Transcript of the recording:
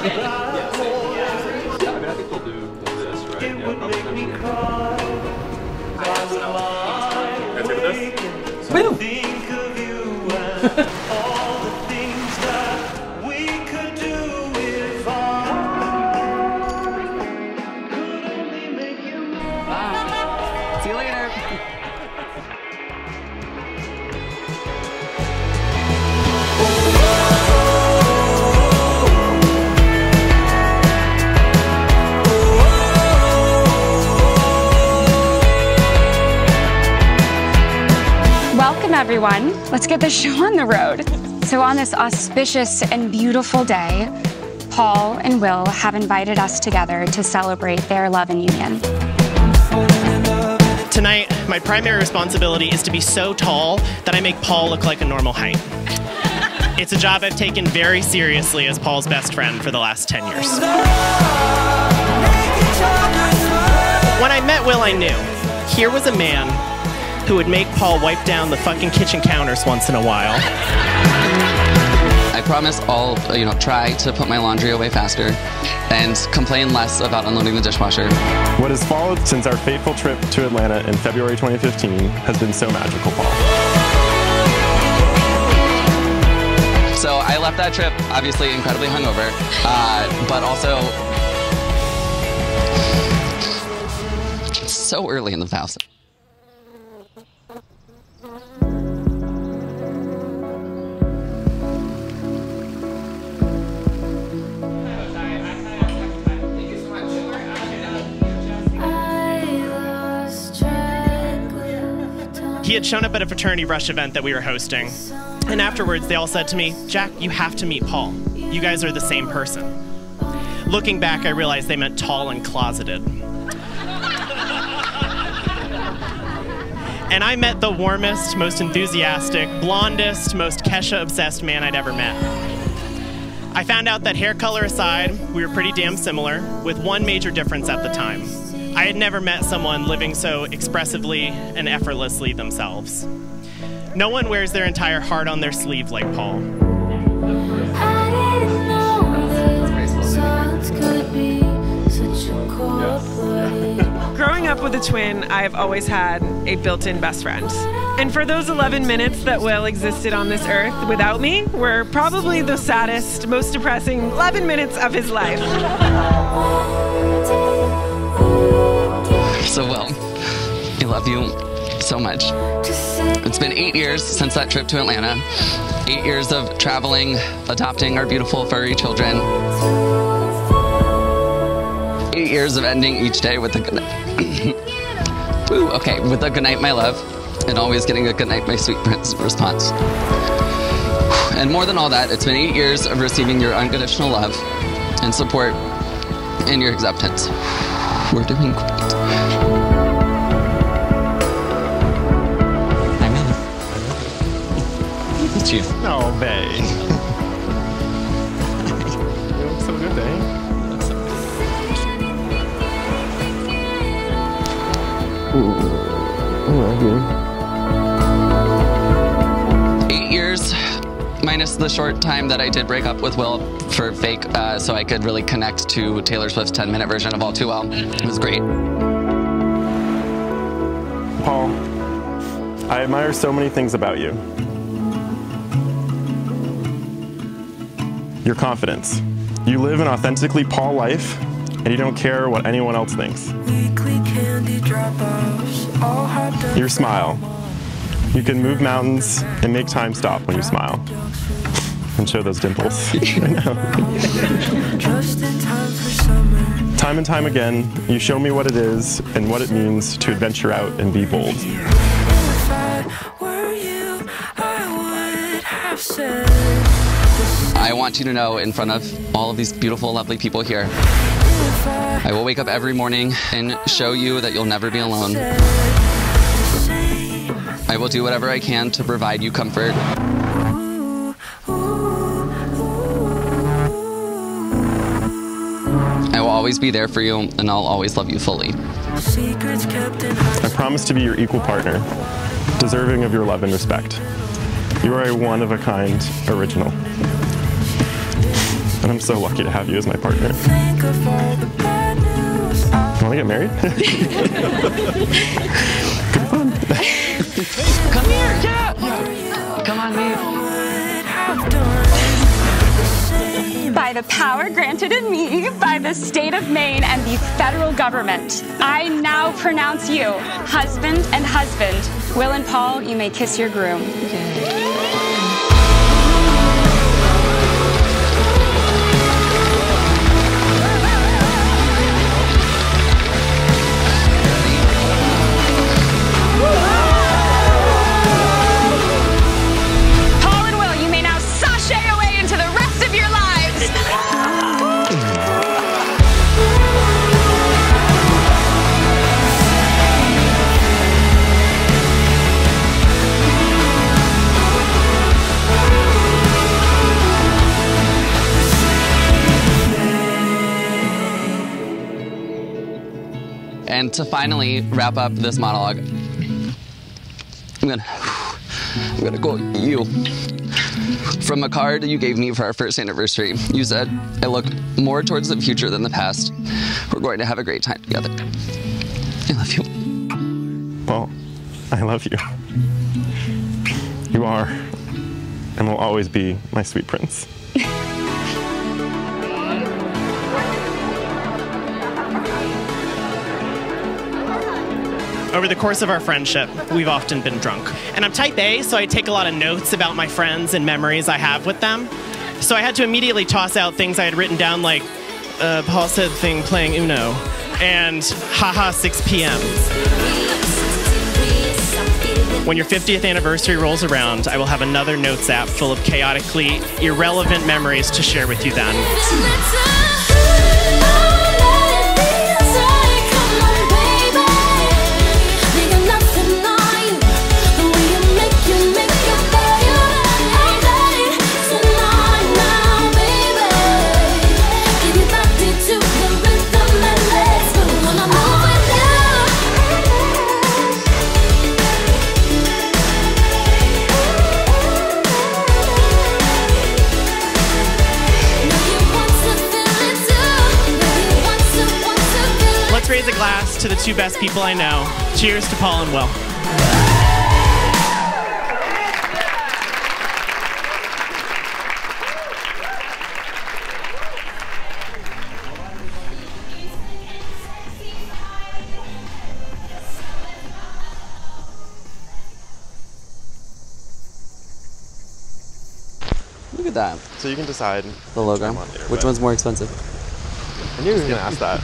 I think we'll do this, right? Yeah, probably. See you later. Welcome everyone. Let's get the show on the road. So on this auspicious and beautiful day, Paul and Will have invited us together to celebrate their love and union. Tonight, my primary responsibility is to be so tall that I make Paul look like a normal height. It's a job I've taken very seriously as Paul's best friend for the last 10 years. When I met Will, I knew here was a man who would make Paul wipe down the fucking kitchen counters once in a while. I promise I'll, try to put my laundry away faster and complain less about unloading the dishwasher. What has followed since our fateful trip to Atlanta in February 2015 has been so magical, Paul. So I left that trip obviously incredibly hungover, but also so early in the vows. He had shown up at a fraternity rush event that we were hosting, and afterwards they all said to me, "Jack, you have to meet Paul. You guys are the same person." Looking back, I realized they meant tall and closeted. And I met the warmest, most enthusiastic, blondest, most Kesha-obsessed man I'd ever met. I found out that hair color aside, we were pretty damn similar, with one major difference at the time. I had never met someone living so expressively and effortlessly themselves. No one wears their entire heart on their sleeve like Paul. Growing up with a twin, I've always had a built-in best friend. And for those 11 minutes that Will existed on this earth without me were probably the saddest, most depressing 11 minutes of his life. So Will, I love you so much. It's been 8 years since that trip to Atlanta. 8 years of traveling, adopting our beautiful furry children. 8 years of ending each day with a good night. Ooh, okay, with a good night, my love, and always getting a good night, my sweet prince response. And more than all that, it's been 8 years of receiving your unconditional love and support and your acceptance. We're doing great. I'm in. It's you. No, babe. You look so good, eh? Ooh, I love you. 8 years, minus the short time that I did break up with Will for fake, so I could really connect to Taylor Swift's 10-minute version of All Too Well. It was great. Paul, I admire so many things about you. Your confidence. You live an authentically Paul life, and you don't care what anyone else thinks. Your smile. You can move mountains and make time stop when you smile. And show those dimples. Time and time again, you show me what it is and what it means to adventure out and be bold. I want you to know in front of all of these beautiful, lovely people here, I will wake up every morning and show you that you'll never be alone. I will do whatever I can to provide you comfort. I will always be there for you, and I'll always love you fully. I promise to be your equal partner, deserving of your love and respect. You are a one-of-a-kind original. And I'm so lucky to have you as my partner. Want to get married? Could be fun. Come here, yeah. Come on, Maeve. By the power granted in me by the state of Maine and the federal government, I now pronounce you husband and husband. Will and Paul, you may kiss your groom. And to finally wrap up this monologue, I'm gonna quote you from a card you gave me for our first anniversary. You said, "I look more towards the future than the past. We're going to have a great time together. I love you." Well, I love you. You are, and will always be, my sweet prince. Over the course of our friendship, we've often been drunk. And I'm type A, so I take a lot of notes about my friends and memories I have with them. So I had to immediately toss out things I had written down like, Paul said thing playing Uno, and haha 6 p.m. When your 50th anniversary rolls around, I will have another notes app full of chaotically irrelevant memories to share with you then. Let's raise a glass to the two best people I know. Cheers to Paul and Will. Look at that. So you can decide the logo. Which one's more expensive? I knew you were going to ask that.